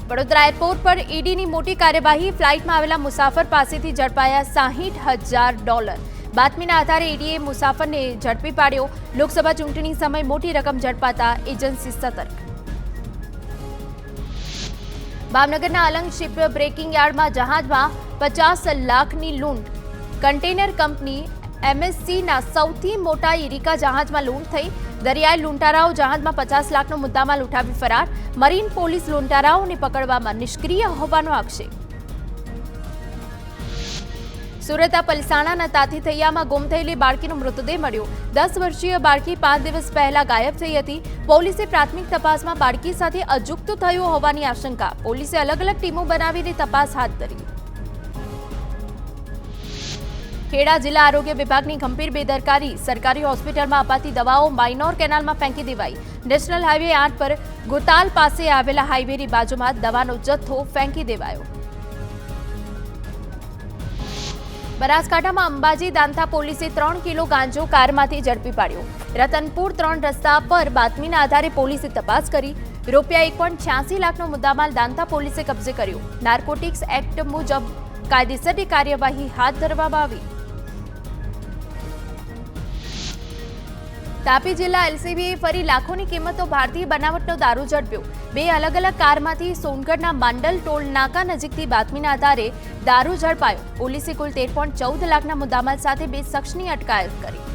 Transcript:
Vadodara airport પર ઈડીની મોટી કાર્યવાહી। ફ્લાઇટમાં આવેલા મુસાફર પાસેથી ઝડપાયા $60,000। બાતમીના આધારે ઈડીએ મુસાફરને ઝડપી પાડ્યો। લોકસભા ચૂંટણી સમયે મોટી રકમ ઝડપાતા એજન્સી સતર્ક। ભાવનગરના અલંગ શિપ બ્રેકિંગ યાર્ડમાં જહાજમાં 50 લાખની લૂંટ। કન્ટેનર કંપની એમએસસીના સૌથી મોટા ઇરિકા જહાજમાં લૂંટ થઈ। દરિયાઈ લૂંટારાઓ જહાજમાં 50 લાખનો મુદ્દામાલ ઉઠાવી ફરાર। મરીન પોલીસ લૂંટારાઓને પકડવામાં નિષ્ક્રિય હોવાનો આક્ષેપ। સુરત પલસાણાના તાતીથૈયામાં ગુમ થયેલી બાળકીનો મૃતદેહ મળ્યો। 10 વર્ષીય બાળકી 5 દિવસ પહેલા ગાયબ થઈ હતી। પોલીસે પ્રાથમિક તપાસમાં બાળકી સાથે અજુગતું થયું હોવાની આશંકા। પોલીસે અલગ અલગ ટીમો બનાવીને તપાસ હાથ ધરી। ખેડા જિલ્લા આરોગ્ય વિભાગની ગંભીર બેદરકારી। સરકારી હોસ્પિટલમાં અપાતી દવાઓ માઇનોર કેનાલમાં ફેંકી દેવાઈ। નેશનલ હાઈવે 8 પર ગુતાલ પાસે આવેલા હાઈવેની બાજુમાં દવાનો જથ્થો ફેંકી દેવાયો। બનાસકાંઠામાં અંબાજી દાંતા પોલીસે 3 કિલો ગાંજો કારમાંથી ઝડપી પાડ્યો। રતનપુર 3 રસ્તા પર બાતમીના આધારે પોલીસે તપાસ કરી। રૂપિયા 1.86 લાખનો મુદ્દામાલ દાંતા પોલીસે કબજે કર્યો। નાર્કોટિક્સ એક્ટ મુજબ કાયદેસરની કાર્યવાહી હાથ ધરવામાં આવી। તાપી જિલ્લા એલસીબીએ ફરી લાખોની કિંમતનો ભારતીય બનાવટનો દારૂ ઝડપ્યો। 2 અલગ અલગ કારમાંથી સોનગઢના માંડલ ટોલ નાકા નજીકથી બાતમીના આધારે દારૂ ઝડપાયો। પોલીસે કુલ 13.14 લાખના મુદ્દામાલ સાથે 2 શખ્સની અટકાયત કરી।